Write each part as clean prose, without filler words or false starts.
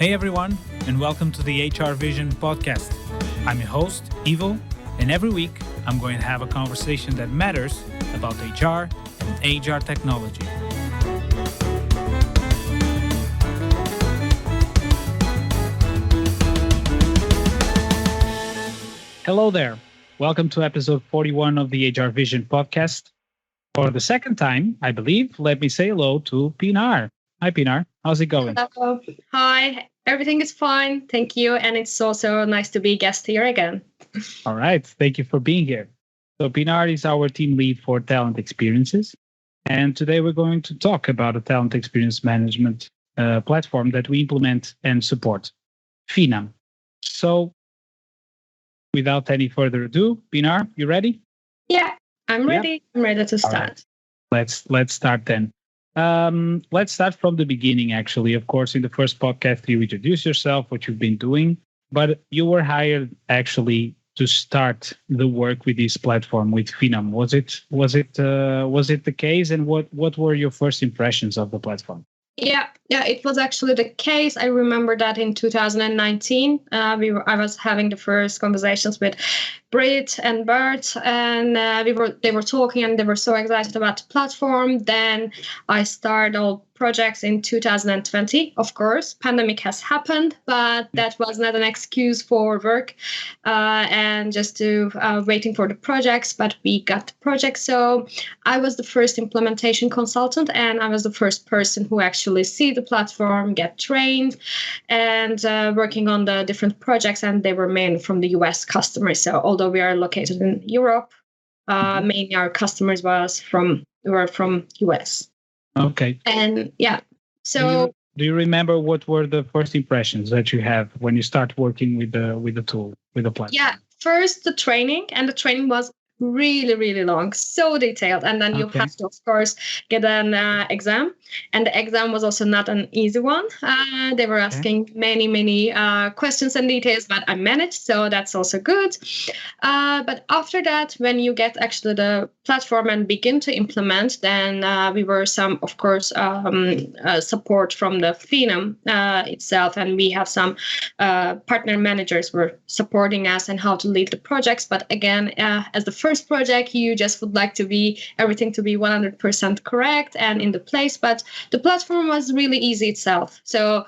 Hey everyone, and welcome to the HR Vision podcast. I'm your host, Ivo, and every week I'm going to have a conversation that matters about HR and HR technology. Hello there. Welcome to episode 41 of the HR Vision podcast. For the second time, I believe, let me say hello to Pinar. Hi, Pinar. How's it going? Hello. Hi. Everything is fine. Thank you. And it's also nice to be a guest here again. All right. Thank you for being here. So Pinar is our team lead for talent experiences. And today we're going to talk about a talent experience management platform that we implement and support, Phenom. So without any further ado, Pinar, you ready? Yeah, I'm ready. Yeah. I'm ready to start. Right. Let's start then. Let's start from the beginning, actually. Of course, in the first podcast, you introduced yourself, what you've been doing, but you were hired actually to start the work with this platform with Phenom. Was it the case? And what were your first impressions of the platform? Yeah, it was actually the case. I remember that in 2019, I was having the first conversations with Brit and Bert, and they were talking, and they were so excited about the platform. Then I started all projects in 2020. Of course, pandemic has happened, but that was not an excuse for work and just to waiting for the projects. But we got the project, so I was the first implementation consultant, and I was the first person who actually see the platform, get trained, and working on the different projects. And they were mainly from the US customers. So although we are located in Europe, mainly our customers were from US. Okay. And yeah, so do you remember what were the first impressions that you have when you start working with the tool, with the platform? Yeah, first the training, and the training was really, really long, so detailed. And then you have to, of course, get an exam. And the exam was also not an easy one. They were asking many questions and details, but I managed, so that's also good. But after that, when you get actually the platform and begin to implement, then we were some, of course, support from the Phenom itself. And we have some partner managers were supporting us and how to lead the projects. But again, as the first project, you just would like everything to be 100% correct and in the place. But the platform was really easy itself. So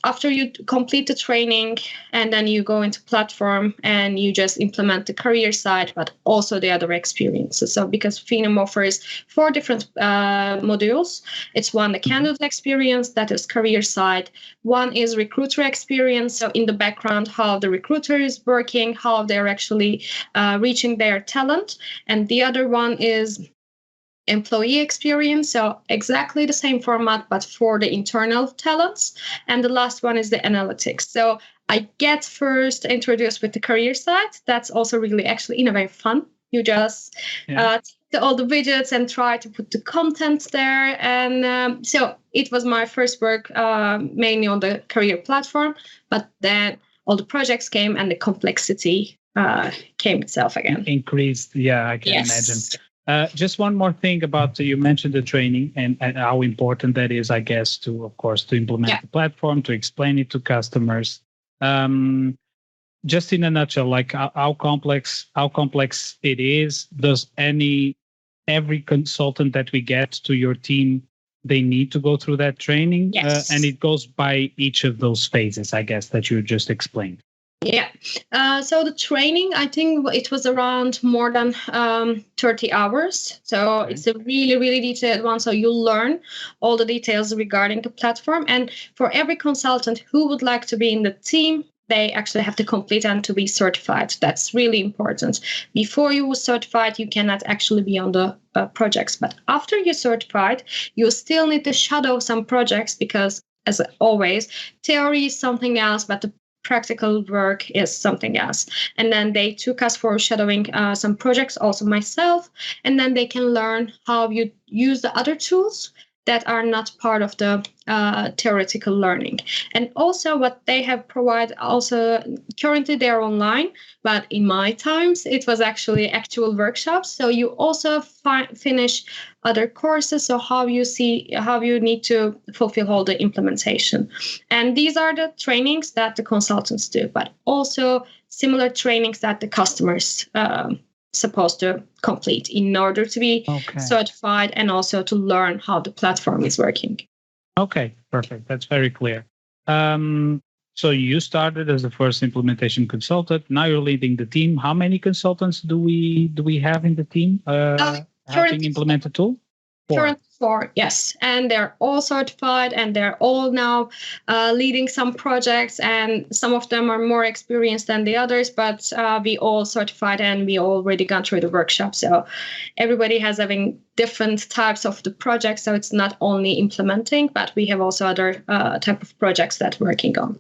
after you complete the training, and then you go into platform and you just implement the career side, but also the other experiences. So because Phenom offers 4 different modules, it's one, the candidate experience, that is career side. One is recruiter experience. So in the background, how the recruiter is working, how they're actually reaching their talent. And the other one is employee experience, so exactly the same format but for the internal talents. And the last one is the analytics. So I get first introduced with the career side. That's also really actually in a way fun. You just take all the widgets and try to put the content there. And so it was my first work mainly on the career platform, but then all the projects came and the complexity came itself again. Increased, I can imagine. Just one more thing about, you mentioned the training and how important that is, I guess, to implement the platform, to explain it to customers. Just in a nutshell, like how complex it is. Does every consultant that we get to your team, they need to go through that training? Yes. And it goes by each of those phases, I guess, that you just explained. Yeah. So the training, I think it was around more than 30 hours. So it's a really, really detailed one. So you'll learn all the details regarding the platform. And for every consultant who would like to be in the team, they actually have to complete and to be certified. That's really important. Before you were certified, you cannot actually be on the projects. But after you're certified, you still need to shadow some projects because, as always, theory is something else, but the practical work is something else. And then they took us for shadowing some projects, also myself, and then they can learn how you use the other tools that are not part of the theoretical learning. And also what they have provided, also currently they're online, but in my times it was actually actual workshops. So you also finish other courses, so how you need to fulfill all the implementation. And these are the trainings that the consultants do, but also similar trainings that the customers supposed to complete in order to be certified and also to learn how the platform is working. Okay, perfect. That's very clear. So you started as the first implementation consultant. Now you're leading the team. How many consultants do we have in the team helping implement the tool? Currently 4, yes. And they're all certified and they're all now leading some projects, and some of them are more experienced than the others, but we all certified and we already gone through the workshop. So everybody has having different types of the projects. So it's not only implementing, but we have also other type of projects that we're working on.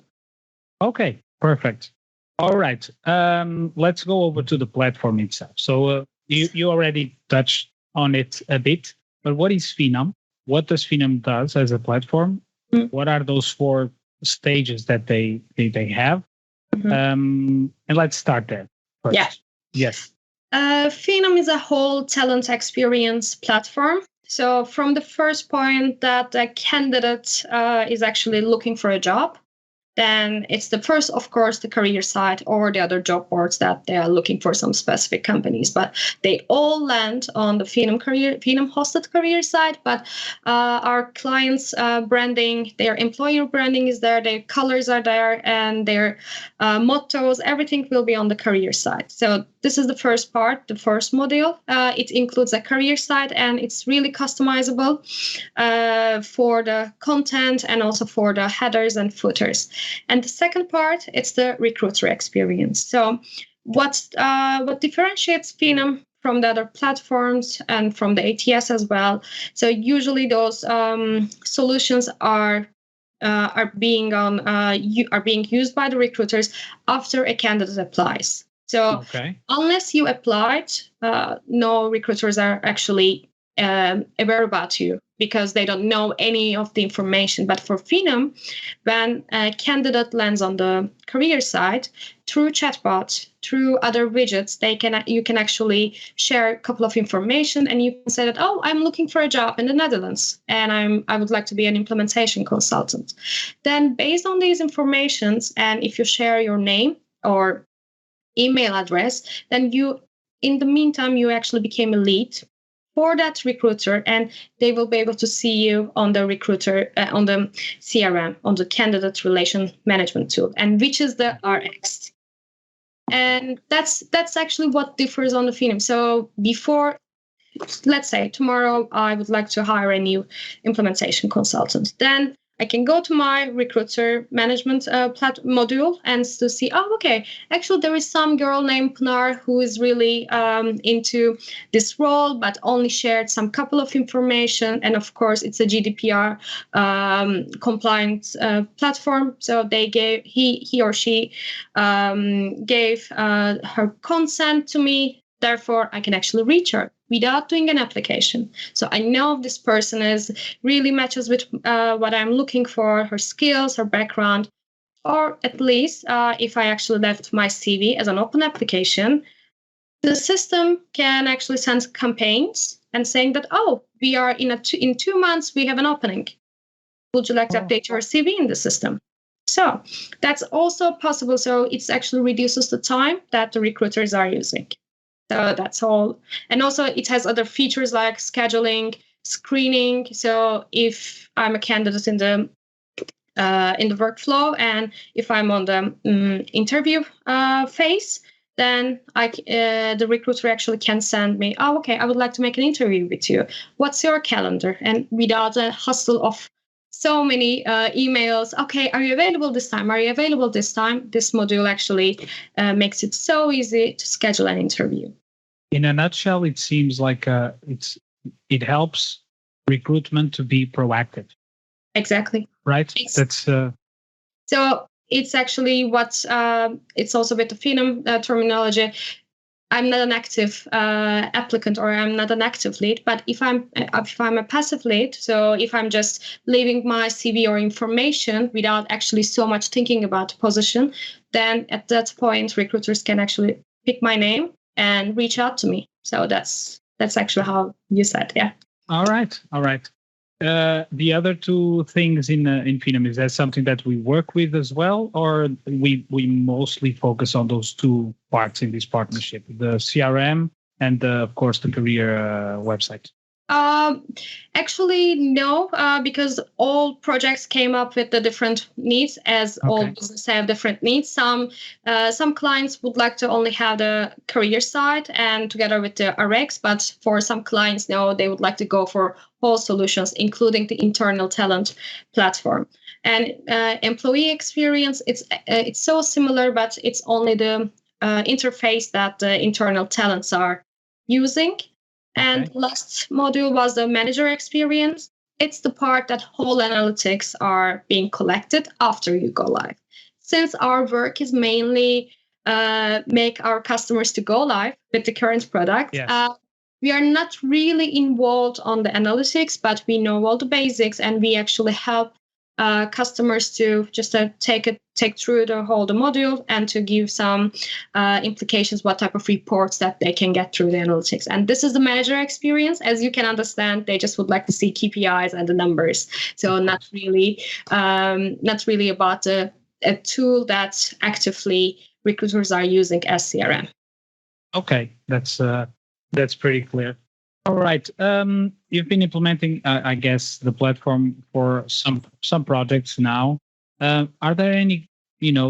Okay, perfect. All right. Let's go over to the platform itself. So you already touched on it a bit. But what is Phenom? What does Phenom does as a platform? What are those 4 stages that they have? And let's start there first. Yeah. Yes. Phenom is a whole talent experience platform. So from the first point that a candidate is actually looking for a job, then it's the first, of course, the career site or the other job boards that they are looking for some specific companies. But they all land on the Phenom hosted career site. But our clients' branding, their employer branding is there, their colors are there, and their mottos, everything will be on the career site. So this is the first part, the first module. It includes a career site, and it's really customizable for the content and also for the headers and footers. And the second part, it's the recruiter experience. So what differentiates Phenom from the other platforms and from the ATS as well? So usually those solutions are being used by the recruiters after a candidate applies. So unless you applied, no recruiters are actually aware about you, because they don't know any of the information. But for Phenom, when a candidate lands on the career site, through chatbot, through other widgets, you can actually share a couple of information, and you can say that, oh, I'm looking for a job in the Netherlands, and I would like to be an implementation consultant. Then based on these informations, and if you share your name or email address, then in the meantime, you actually became a lead for that recruiter, and they will be able to see you on the recruiter, on the CRM, on the candidate relation management tool, and which is the RX. And that's actually what differs on the Phenom. So before, let's say tomorrow, I would like to hire a new implementation consultant. Then I can go to my recruiter management module and to see, actually there is some girl named Pinar who is really into this role, but only shared some couple of information. And of course, it's a GDPR compliant platform. So he or she gave her consent to me. Therefore, I can actually reach her without doing an application. So I know this person really matches with what I'm looking for, her skills, her background, or at least if I actually left my CV as an open application, the system can actually send campaigns and saying that, we are in 2 months, we have an opening. Would you like to update your CV in the system? So that's also possible. So it actually reduces the time that the recruiters are using. So that's all. And also it has other features like scheduling, screening. So if I'm a candidate in the workflow, and if I'm on the interview phase, then the recruiter actually can send me, I would like to make an interview with you. What's your calendar? And without the hustle of so many emails, are you available this time? Are you available this time? This module actually makes it so easy to schedule an interview. In a nutshell, it seems like it helps recruitment to be proactive. Exactly. Right. That's so it's actually it's also with the Phenom terminology. I'm not an active applicant or I'm not an active lead. But if I'm a passive lead, so if I'm just leaving my CV or information without actually so much thinking about the position, then at that point recruiters can actually pick my name and reach out to me. So that's actually how you said, yeah. All right. The other two things in Phenom, is that something that we work with as well, or we mostly focus on those two parts in this partnership, the CRM and of course the career website? Actually, no, because all projects came up with the different needs, as all businesses have different needs. Some clients would like to only have the career side and together with the RX, but for some clients, no, they would like to go for whole solutions, including the internal talent platform. And employee experience, it's so similar, but it's only the interface that the internal talents are using. And last module was the manager experience. It's the part that whole analytics are being collected after you go live. Since our work is mainly make our customers to go live with the current product, we are not really involved on the analytics, but we know all the basics and we actually help customers to just take through the module and to give some implications, what type of reports that they can get through the analytics. And this is the manager experience. As you can understand, they just would like to see KPIs and the numbers. So not really about a tool that actively recruiters are using as CRM. Okay, that's pretty clear. All right. You've been implementing, I guess, the platform for some projects now. Are there any,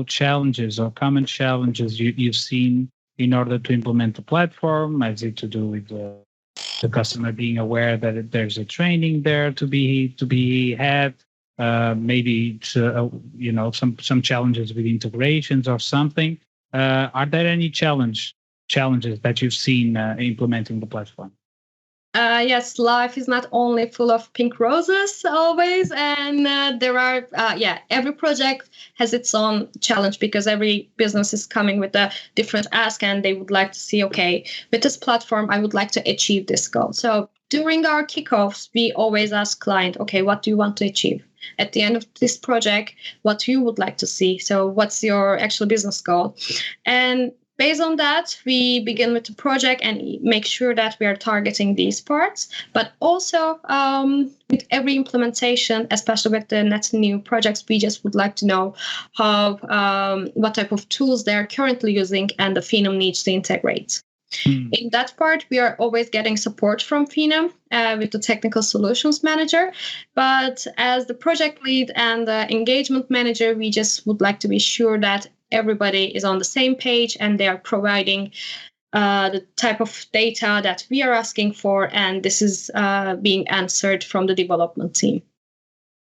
challenges or common challenges you've seen in order to implement the platform? Has it to do with the customer being aware that there's a training there to be had? Maybe some challenges with integrations or something. Are there any challenges that you've seen implementing the platform? Yes, life is not only full of pink roses always, and there are, every project has its own challenge because every business is coming with a different ask and they would like to see, okay, with this platform, I would like to achieve this goal. So during our kickoffs, we always ask client, okay, what do you want to achieve? At the end of this project, what you would like to see? So what's your actual business goal? And based on that, we begin with the project and make sure that we are targeting these parts. But also with every implementation, especially with the net new projects, we just would like to know what type of tools they are currently using and the Phenom needs to integrate. In that part, we are always getting support from Phenom with the technical solutions manager. But as the project lead and the engagement manager, we just would like to be sure that everybody is on the same page and they are providing the type of data that we are asking for. And this is being answered from the development team.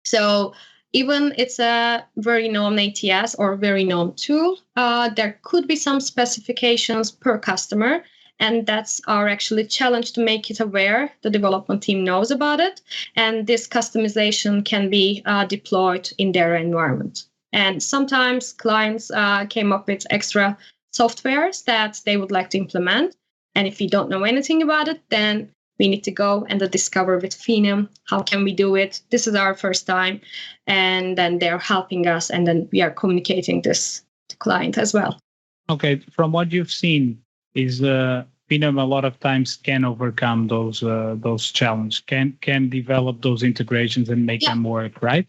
So even it's a very known ATS or very known tool, there could be some specifications per customer. And that's our actually challenge to make it aware. The development team knows about it. And this customization can be deployed in their environment. And sometimes clients came up with extra softwares that they would like to implement. And if you don't know anything about it, then we need to go and discover with Phenom, how can we do it? This is our first time. And then they're helping us. And then we are communicating this to client as well. Okay, from what you've seen, is Phenom a lot of times can overcome those challenges, can develop those integrations and make them work, right?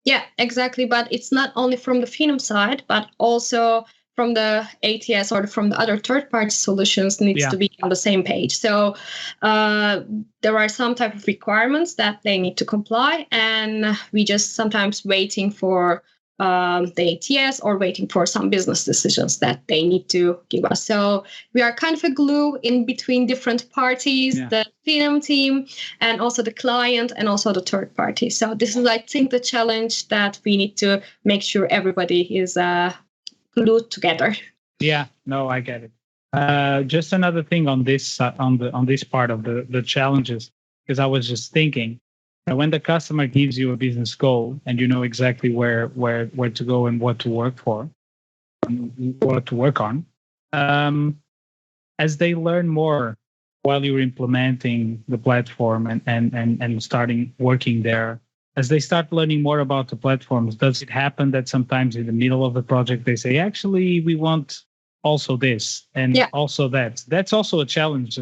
Yeah, exactly. But it's not only from the Phenom side, but also from the ATS or from the other third-party solutions needs to be on the same page. So there are some type of requirements that they need to comply, and we just sometimes waiting for the ATS or waiting for some business decisions that they need to give us. So we are kind of a glue in between different parties, the Phenom team and also the client and also the third party. So this is, I think, the challenge that we need to make sure everybody is glued together. Yeah, no, I get it. Just another thing on this on this part of the challenges, because I was just thinking, when the customer gives you a business goal and you know exactly where to go and what to work for, what to work on, as they learn more while you're implementing the platform and starting working there, as they start learning more about the platforms, does it happen that sometimes in the middle of the project they say, actually, we want also this and also that? That's also a challenge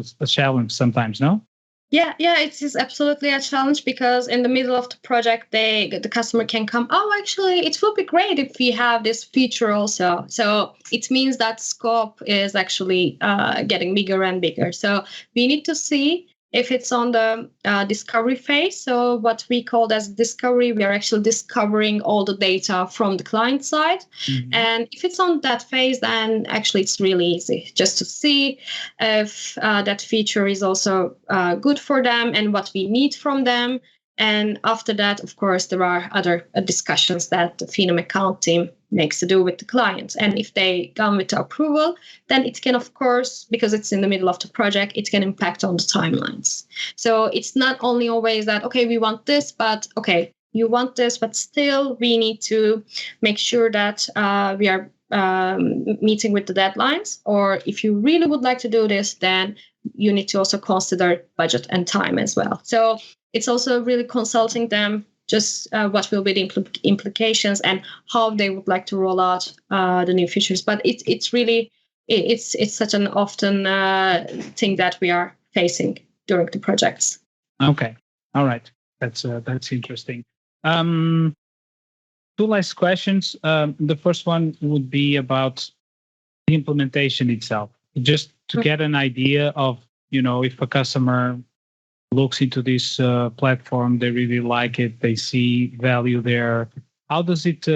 sometimes, no? Yeah, it is absolutely a challenge, because in the middle of the project, the customer can come, oh, actually, it will be great if we have this feature also. So it means that scope is actually getting bigger and bigger. So we need to see if it's on the discovery phase. So what we call as discovery, we are actually discovering all the data from the client side. Mm-hmm. And if it's on that phase, then actually it's really easy just to see if that feature is also good for them and what we need from them. And after that, of course, there are other discussions that the Phenom account team makes to do with the clients. And if they come with the approval, then it can, of course, because it's in the middle of the project, it can impact on the timelines. So it's not only always that, okay, we want this, but okay, you want this, but still we need to make sure that we are meeting with the deadlines. Or if you really would like to do this, then you need to also consider budget and time as well. So it's also really consulting them just what will be the implications and how they would like to roll out the new features. But it's really such an often thing that we are facing during the projects. Okay, all right, that's interesting. Two last questions. The first one would be about the implementation itself, just to get an idea of, if a customer looks into this platform, they really like it, they see value there. How does it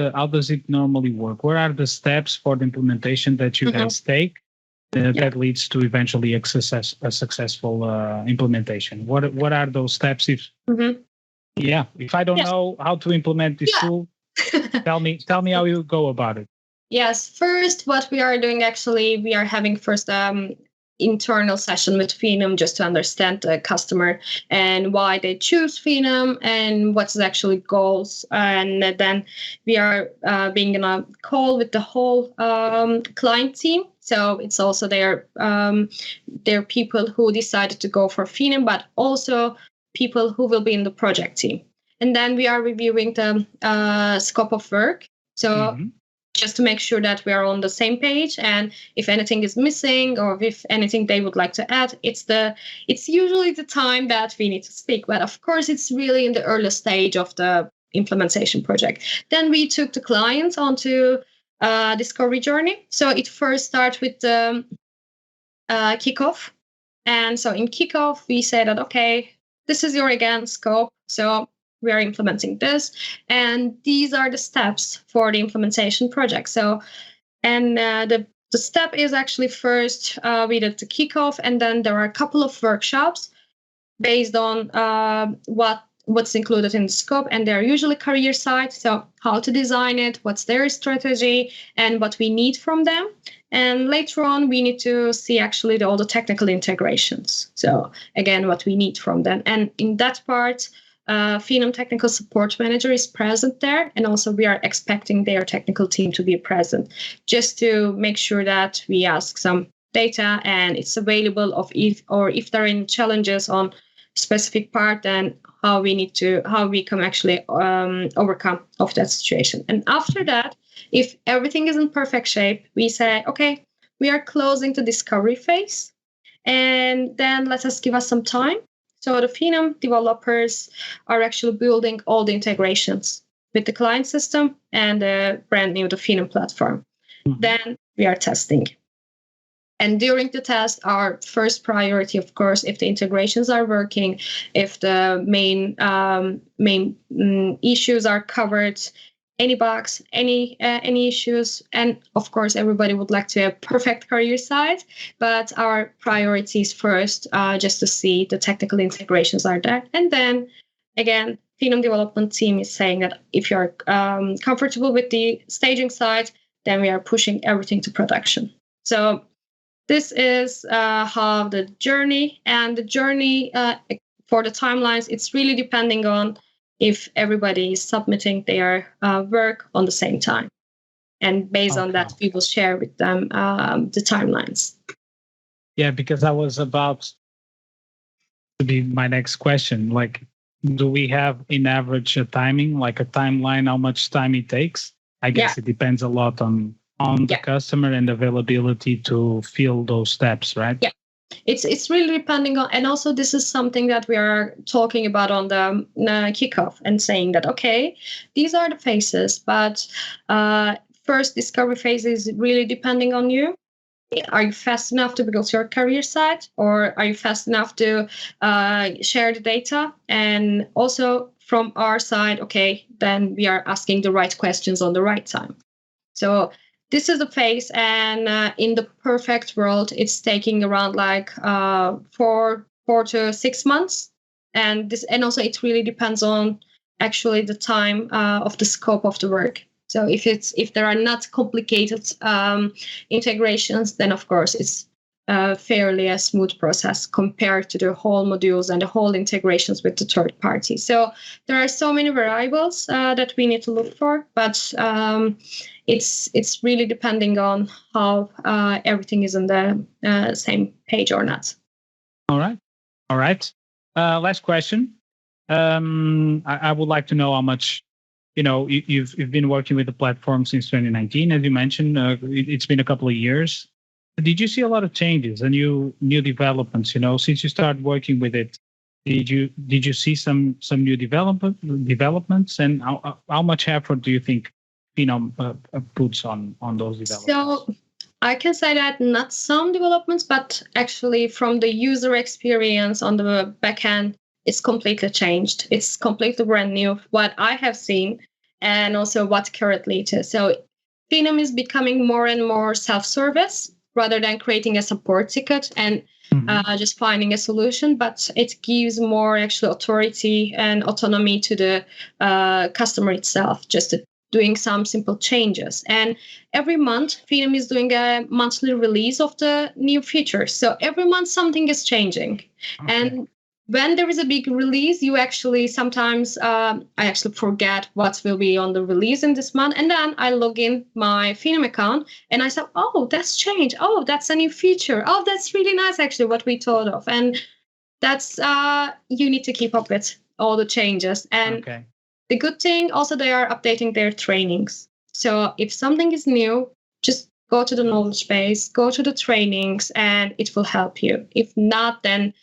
normally work? What are the steps for the implementation that you guys take that leads to eventually a successful implementation? What are those steps? If I don't know how to implement this tool, tell me how you go about it. Yes, first, what we are doing, actually, we are having first internal session with Phenom just to understand the customer and why they choose Phenom and what's actually goals. And then we are being in a call with the whole client team. So it's also their people who decided to go for Phenom, but also people who will be in the project team. And then we are reviewing the scope of work. So just to make sure that we are on the same page, and if anything is missing or if anything they would like to add, it's usually the time that we need to speak. But of course, it's really in the early stage of the implementation project. Then we took the clients onto discovery journey. So it first starts with the kickoff. And so in kickoff, we say that, okay, this is your, again, scope. So we are implementing this, and these are the steps for the implementation project. So, and the step is actually first we did the kickoff, and then there are a couple of workshops based on what's included in the scope, and they're usually career side. So how to design it, what's their strategy, and what we need from them. And later on, we need to see actually all the technical integrations. So again, what we need from them, and in that part, Phenom Technical Support Manager is present there, and also we are expecting their technical team to be present, just to make sure that we ask some data and it's available if there are any challenges on specific part, then how we can actually overcome of that situation. And after that, if everything is in perfect shape, we say, okay, we are closing the discovery phase, and then let us give us some time. So the Phenom developers are actually building all the integrations with the client system and the brand new the Phenom platform. Then we are testing. And during the test, our first priority, of course, if the integrations are working, if the main issues are covered, any bugs, any issues, and of course, everybody would like to have perfect career side, but our priorities first, just to see the technical integrations are there. And then, again, Phenom development team is saying that if you're comfortable with the staging side, then we are pushing everything to production. So this is how the journey, and the journey for the timelines, it's really depending on if everybody is submitting their work on the same time. And based on that, we will share with them the timelines. Yeah, because I was about to be my next question. Like, do we have in average a timing, like a timeline, how much time it takes? I guess it depends a lot on the customer and availability to fill those steps, right? Yeah. It's really depending on, and also this is something that we are talking about on the kickoff and saying that, okay, these are the phases, but first discovery phase is really depending on you. Are you fast enough to build your career site, or are you fast enough to share the data? And also from our side, okay, then we are asking the right questions on the right time. So this is the phase, and in the perfect world, it's taking around like 4 to 6 months. And also it really depends on actually the time of the scope of the work. So if there are not complicated integrations, then of course it's fairly a smooth process compared to the whole modules and the whole integrations with the third party. So there are so many variables that we need to look for, but it's really depending on how everything is on the same page or not. All right. Last question. I would like to know how much, you've been working with the platform since 2019, as you mentioned. It's been a couple of years. Did you see a lot of changes and new developments? Since you started working with it, did you see some new developments, and how much effort do you think Phenom puts on those developments? So I can say that not some developments, but actually from the user experience on the back end, it's completely changed. It's completely brand new, what I have seen, and also what currently it is. So Phenom is becoming more and more self-service rather than creating a support ticket and just finding a solution, but it gives more actual authority and autonomy to the customer itself, just doing some simple changes. And every month, Phenom is doing a monthly release of the new features. So every month, something is changing. Okay. And when there is a big release, you actually sometimes, I actually forget what will be on the release in this month. And then I log in my Phenom account and I say, oh, that's changed. Oh, that's a new feature. Oh, that's really nice, actually, what we thought of. And that's, you need to keep up with all the changes. And the good thing, also, they are updating their trainings. So if something is new, just go to the knowledge base, go to the trainings, and it will help you. If not, then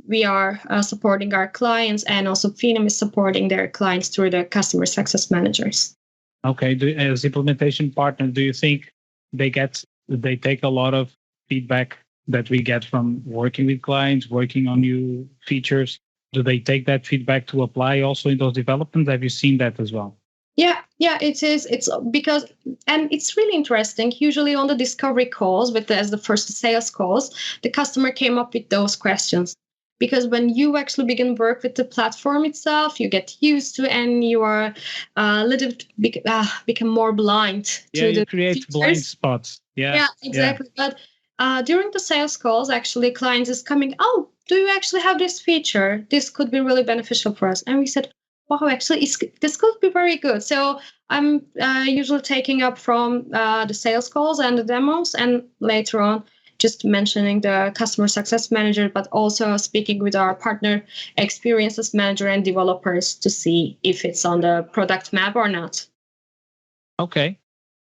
we are supporting our clients, and also Phenom is supporting their clients through the customer success managers. Okay. As implementation partner, do you think they take a lot of feedback that we get from working with clients, working on new features? Do they take that feedback to apply also in those developments? Have you seen that as well? Yeah, it is. It's because, and it's really interesting. Usually on the discovery calls, as the first sales calls, the customer came up with those questions. Because when you actually begin work with the platform itself, you get used to, and you are a little bit become more blind to you create blind spots. Yeah, exactly. Yeah. But during the sales calls, actually, clients is coming, oh, do you actually have this feature? This could be really beneficial for us. And we said, wow, actually, this could be very good. So I'm usually taking up from the sales calls and the demos, and later on, just mentioning the customer success manager, but also speaking with our partner experiences manager and developers to see if it's on the product map or not. Okay.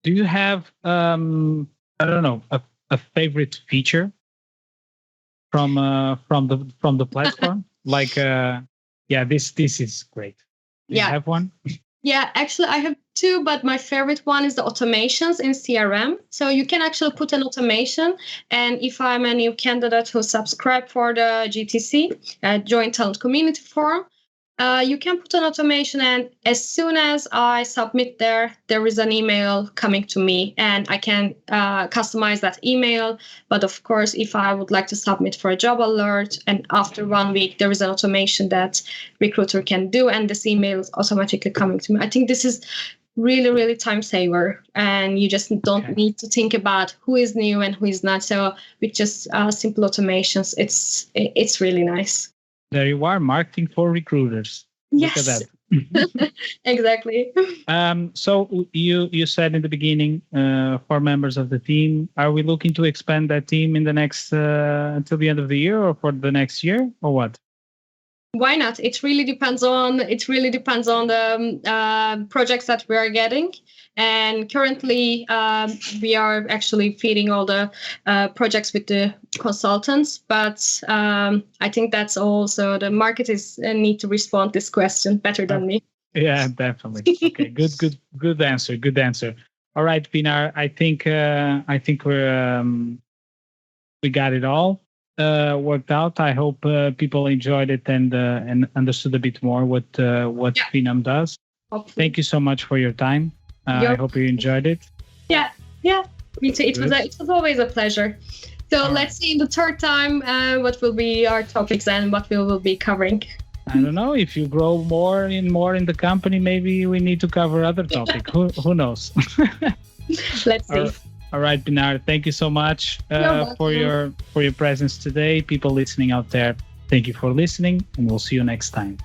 Do you have, I don't know, a favorite feature from the platform? Like, this is great. Do you have one? Yeah, actually, I have two, but my favorite one is the automations in CRM. So you can actually put an automation. And if I'm a new candidate who subscribed for the GTC, Joint Talent Community Forum, you can put an automation. And as soon as I submit there is an email coming to me, and I can customize that email. But of course, if I would like to submit for a job alert, and after 1 week, there is an automation that recruiter can do, and this email is automatically coming to me. I think this is really, really time saver, and you just don't need to think about who is new and who is not. So with just simple automations, it's really nice. There you are, marketing for recruiters. Yes. Look at that. Exactly. So you said in the beginning 4 members of the team. Are we looking to expand that team in the next until the end of the year or for the next year or what? Why not? It really depends on the projects that we are getting. And currently, we are actually feeding all the projects with the consultants. But I think that's also the market need to respond this question better than me. Yeah, definitely. Okay, good answer. Good answer. All right, Pinar. I think we got it all worked out. I hope people enjoyed it and understood a bit more what Phenom does. Hopefully. Thank you so much for your time. I hope you enjoyed it. Yeah, me too. It was always a pleasure. So let's see in the third time what will be our topics and what we will be covering. I don't know. If you grow more in the company, maybe we need to cover other topic. Who knows? Let's see. All right, Pinar. Thank you so much for your presence today. People listening out there, thank you for listening, and we'll see you next time.